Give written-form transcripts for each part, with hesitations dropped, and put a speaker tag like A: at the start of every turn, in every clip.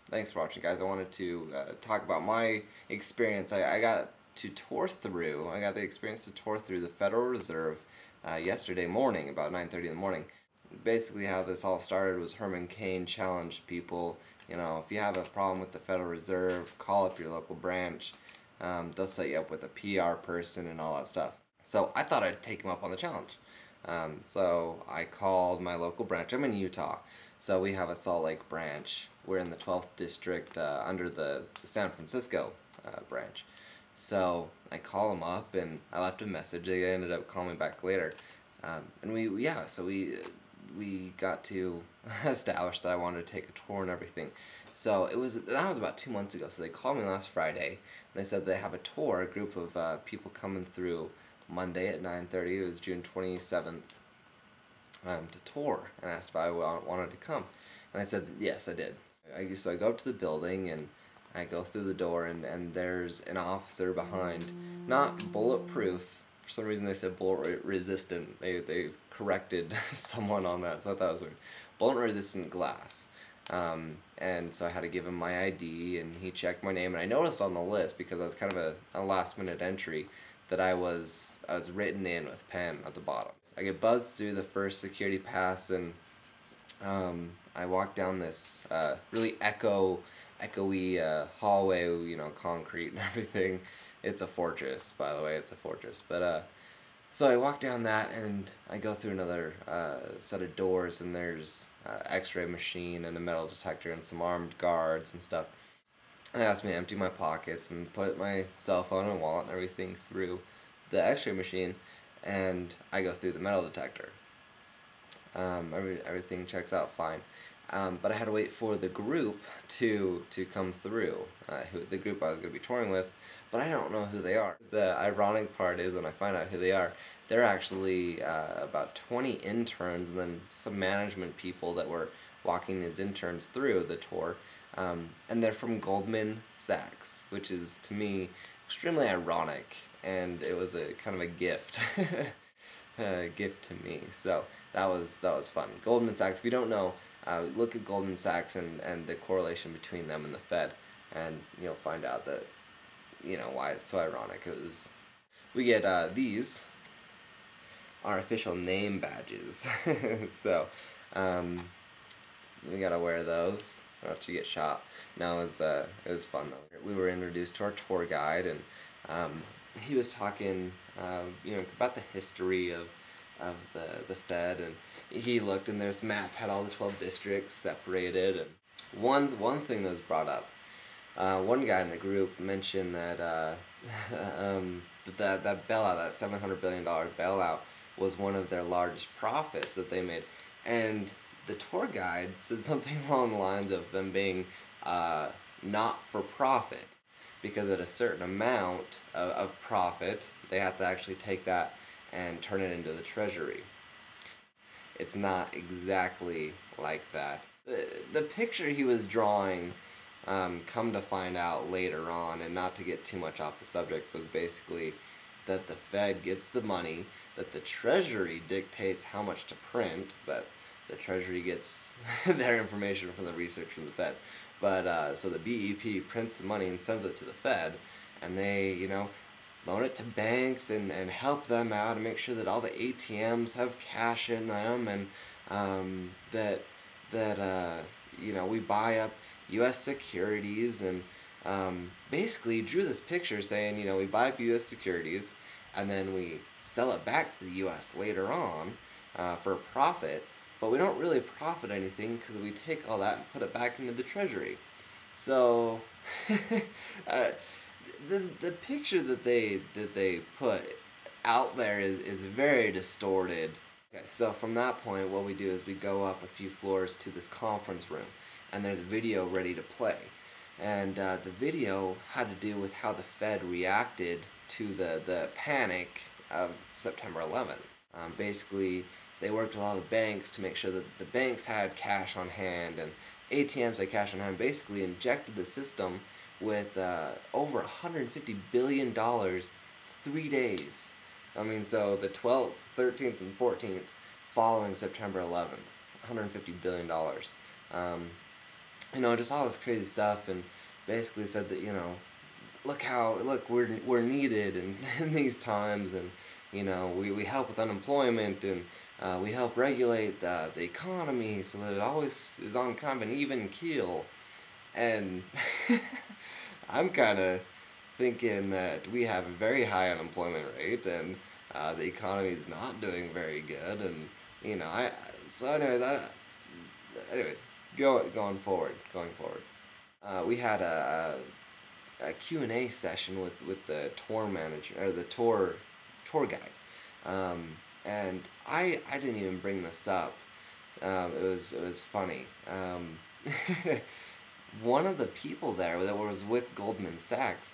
A: Thanks for watching, guys. I wanted to talk about my experience. I got the experience to tour through the Federal Reserve yesterday morning, about 9:30 in the morning. Basically, how this all started was Herman Cain challenged people, if you have a problem with the Federal Reserve, call up your local branch. They'll set you up with a PR person and all that stuff. So I thought I'd take him up on the challenge. So I called my local branch. I'm in Utah, so we have a Salt Lake branch. We're in the 12th district under the San Francisco branch. So I call them up and I left a message. They ended up calling me back later, and we got to establish that I wanted to take a tour and everything. So that was about 2 months ago. So they called me last Friday and they said they have a tour, a group of people coming through Monday at 9:30. It was June 27th, to tour, and asked if I wanted to come, and I said yes, I did. So I go up to the building and I go through the door, and there's an officer behind, not bulletproof. For some reason they said bullet resistant. They corrected someone on that, so I thought it was weird. Bullet resistant glass. And so I had to give him my ID, and he checked my name, and I noticed on the list, because I was kind of a last minute entry, that I was written in with pen at the bottom. I get buzzed through the first security pass, and I walk down this really echoey hallway, concrete and everything. It's a fortress, by the way. It's a fortress. But so I walk down that, and I go through another set of doors, and there's X-ray machine and a metal detector and some armed guards and stuff. They asked me to empty my pockets and put my cell phone and wallet and everything through the X-ray machine, and I go through the metal detector. Everything checks out fine, but I had to wait for the group to come through. The group I was going to be touring with, but I don't know who they are. The ironic part is when I find out who they are, they're actually about 20 interns and then some management people that were walking these interns through the tour. And they're from Goldman Sachs, which is, to me, extremely ironic, and it was a kind of a gift, a gift to me. So that was fun. Goldman Sachs, if you don't know, look at Goldman Sachs and the correlation between them and the Fed, and you'll find out that, why it's so ironic. We get these, our official name badges. So we gotta wear those. Not to get shot. No, it was fun though. We were introduced to our tour guide, and he was talking, about the history of the Fed, and he looked, and this map had all the 12 districts separated. And one thing that was brought up, one guy in the group mentioned that that bailout, that $700 billion bailout, was one of their largest profits that they made, and the tour guide said something along the lines of them being not for profit, because at a certain amount of profit, they have to actually take that and turn it into the treasury. It's not exactly like that. The picture he was drawing, come to find out later on, and not to get too much off the subject, was basically that the Fed gets the money, that the treasury dictates how much to print, but the Treasury gets their information from the research from the Fed. But so the BEP prints the money and sends it to the Fed, and they, loan it to banks and help them out and make sure that all the ATMs have cash in them, and that we buy up U.S. securities, and basically drew this picture saying, we buy up U.S. securities, and then we sell it back to the U.S. later on for a profit. But we don't really profit anything because we take all that and put it back into the treasury. So the picture that they put out there is very distorted. Okay, so from that point, what we do is we go up a few floors to this conference room, and there's a video ready to play. And the video had to do with how the Fed reacted to the panic of September 11th. Basically, they worked with all the banks to make sure that the banks had cash on hand, and ATMs had cash on hand, basically injected the system with over $150 billion 3 days. I mean, so the 12th, 13th, and 14th following September 11th, $150 billion. just all this crazy stuff, and basically said that, look, we're needed in these times, and we help with unemployment, and we help regulate the economy so that it always is on kind of an even keel. And I'm kind of thinking that we have a very high unemployment rate, and the economy is not doing very good, and I so anyways, going forward, we had a Q&A session with the tour manager, or the tour guide, and I didn't even bring this up. It was funny. One of the people there that was with Goldman Sachs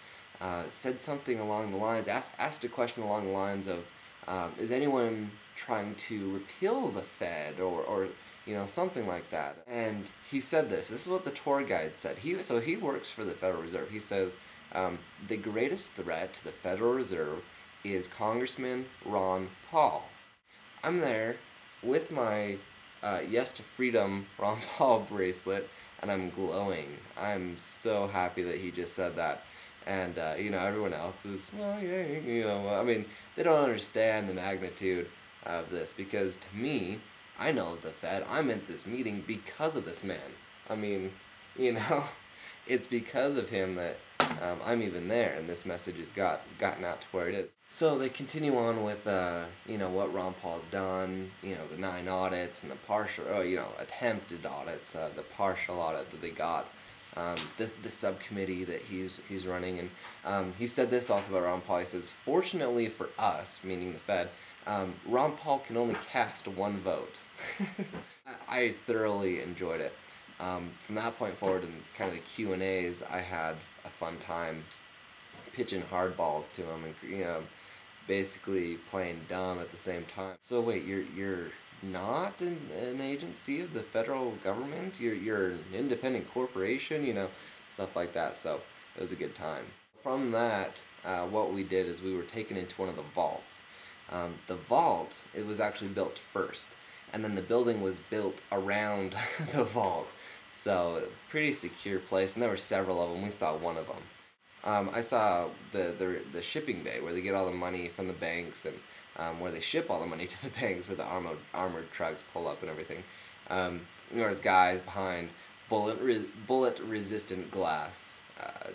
A: said something along the lines, asked a question along the lines of, is anyone trying to repeal the Fed, or something like that. And he said this is what the tour guide said. He works for the Federal Reserve. He says, the greatest threat to the Federal Reserve is Congressman Ron Paul. I'm there with my Yes to Freedom Ron Paul bracelet, and I'm glowing. I'm so happy that he just said that. And, everyone else is, well, yeah, I mean, they don't understand the magnitude of this, because to me, I know the Fed. I'm at this meeting because of this man. I mean, it's because of him that I'm even there, and this message has gotten out to where it is. So they continue on with, what Ron Paul's done, the 9 audits and the partial, attempted audits, the partial audit that they got, the subcommittee that he's running, and he said this also about Ron Paul. He says, fortunately for us, meaning the Fed, Ron Paul can only cast 1 vote. I thoroughly enjoyed it. From that point forward, in kind of the Q&As, I had a fun time pitching hardballs to him, and basically playing dumb at the same time. So wait, you're not an agency of the federal government? You're an independent corporation, stuff like that. So it was a good time. From that, what we did is we were taken into one of the vaults. The vault, it was actually built first, and then the building was built around the vault. So, pretty secure place, and there were several of them. We saw one of them. I saw the shipping bay, where they get all the money from the banks, and where they ship all the money to the banks, where the armored trucks pull up and everything. There's guys behind bullet-resistant glass,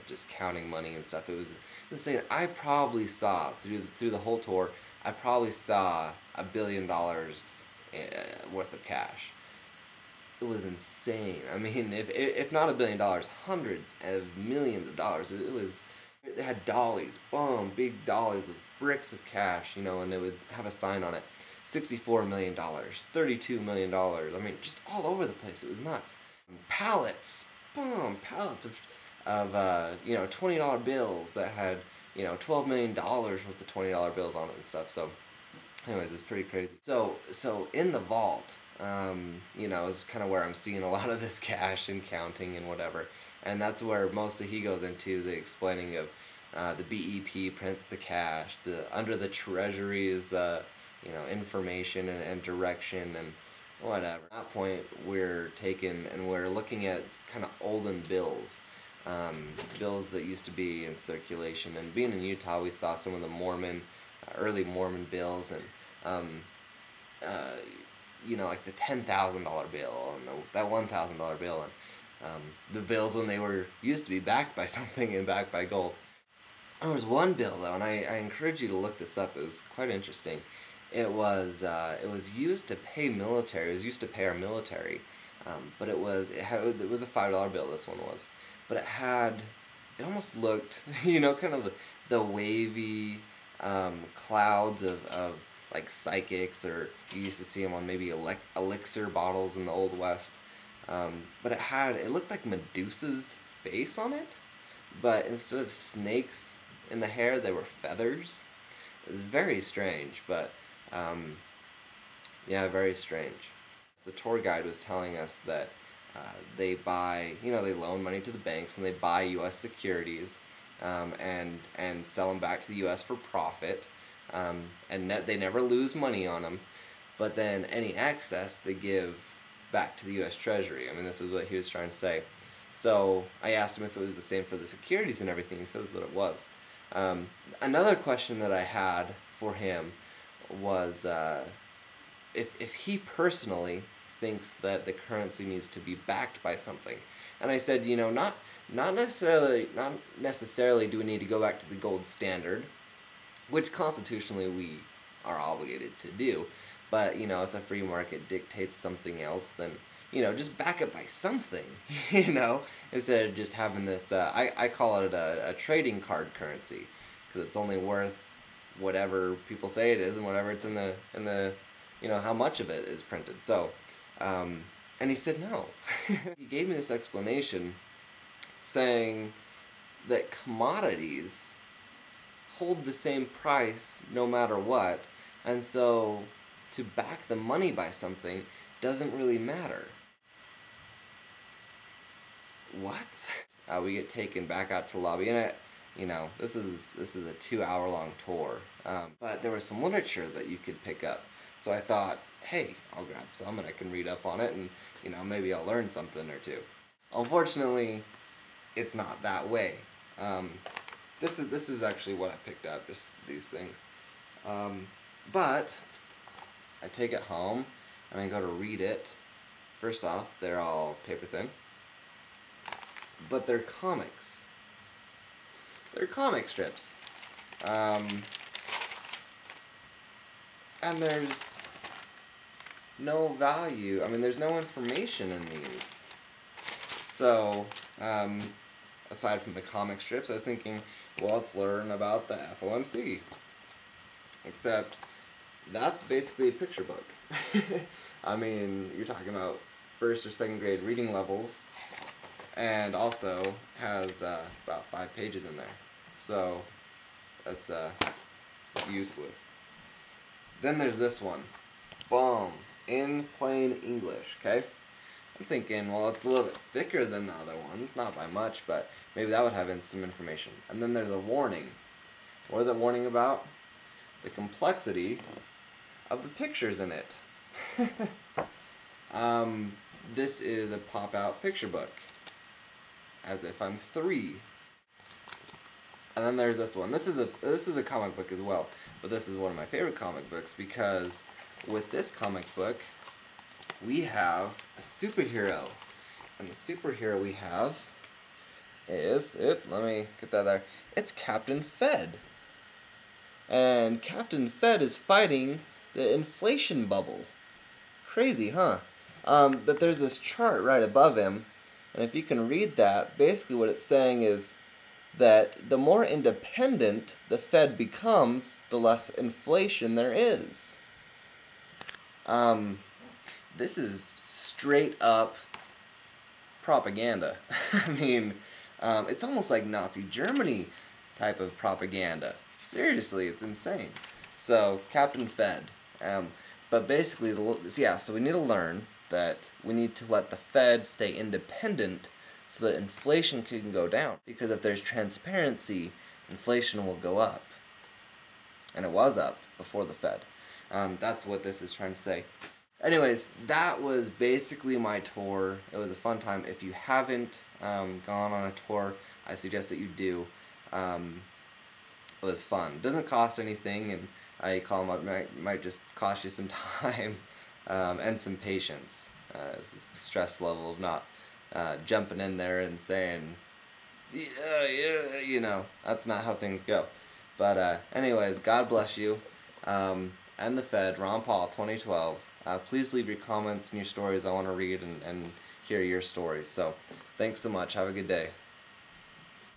A: just counting money and stuff. It was insane. I probably saw, through the whole tour, I probably saw $1 billion worth of cash. It was insane. I mean, if not $1 billion, hundreds of millions of dollars. They had dollies, big dollies with bricks of cash, and they would have a sign on it, $64 million, $32 million. I mean, just all over the place. It was nuts. Pallets, pallets of $20 bills that had, $12 million worth of $20 bills on it and stuff. So, anyways, it's pretty crazy. So in the vault, is kind of where I'm seeing a lot of this cash and counting and whatever. And that's where mostly he goes into the explaining of the BEP prints the cash, under the Treasury is information and direction and whatever. At that point, we're taken and we're looking at kind of olden bills. Bills that used to be in circulation. And being in Utah, we saw some of the early Mormon bills, and like the $10,000 bill and that $1,000 bill, and the bills when they used to be backed by something and backed by gold. There was one bill though, and I encourage you to look this up. It was quite interesting. It was used to pay military. It was used to pay our military, but it was a $5 bill. This one was, but it almost looked kind of the wavy clouds of like psychics, or you used to see them on maybe elixir bottles in the Old West. But it looked like Medusa's face on it, but instead of snakes in the hair, they were feathers. It was very strange, but very strange. The tour guide was telling us that they buy, they loan money to the banks and they buy U.S. securities and sell them back to the U.S. for profit. And they never lose money on them, but then any excess they give back to the U.S. Treasury. I mean, this is what he was trying to say. So I asked him if it was the same for the securities and everything. He says that it was. Another question that I had for him was if he personally thinks that the currency needs to be backed by something. And I said, not necessarily do we need to go back to the gold standard, which constitutionally we are obligated to do. But, if the free market dictates something else, then, just back it by something, instead of just having this, I call it a trading card currency, because it's only worth whatever people say it is and whatever it's in the how much of it is printed. So, and he said no. He gave me this explanation saying that commodities hold the same price no matter what, and so to back the money by something doesn't really matter. What? We get taken back out to lobby, and this is a 2-hour-long tour, but there was some literature that you could pick up. So I thought, hey, I'll grab some and I can read up on it, and maybe I'll learn something or two. Unfortunately, it's not that way. This is actually what I picked up, just these things. But I take it home and I go to read it. First off, they're all paper thin, but they're comics. They're comic strips. And there's no value. There's no information in these. So, aside from the comic strips, I was thinking, well, let's learn about the FOMC. Except, that's basically a picture book. You're talking about 1st or 2nd grade reading levels, and also has about 5 pages in there. So, that's useless. Then there's this one. Boom. In plain English, okay? I'm thinking, well, it's a little bit thicker than the other ones, not by much, but maybe that would have some information. And then there's a warning. What is it warning about? The complexity of the pictures in it. This is a pop-out picture book. As if I'm 3. And then there's this one. This is a comic book as well, but this is one of my favorite comic books because with this comic book, we have a superhero. And the superhero we have is, let me get that there, it's Captain Fed. And Captain Fed is fighting the inflation bubble. Crazy, huh? But there's this chart right above him, and if you can read that, basically what it's saying is that the more independent the Fed becomes, the less inflation there is. This is straight up propaganda. It's almost like Nazi Germany type of propaganda. Seriously, it's insane. So, Captain Fed. But basically, so we need to learn that we need to let the Fed stay independent so that inflation can go down. Because if there's transparency, inflation will go up. And it was up before the Fed. That's what this is trying to say. Anyways, that was basically my tour. It was a fun time. If you haven't gone on a tour, I suggest that you do. It was fun. It doesn't cost anything, and I call them up. Might just cost you some time and some patience. It's a stress level of not jumping in there and saying, yeah, that's not how things go. But anyways, God bless you. And the Fed, Ron Paul, 2012. Please leave your comments and your stories. I want to read and hear your stories. So, thanks so much. Have a good day.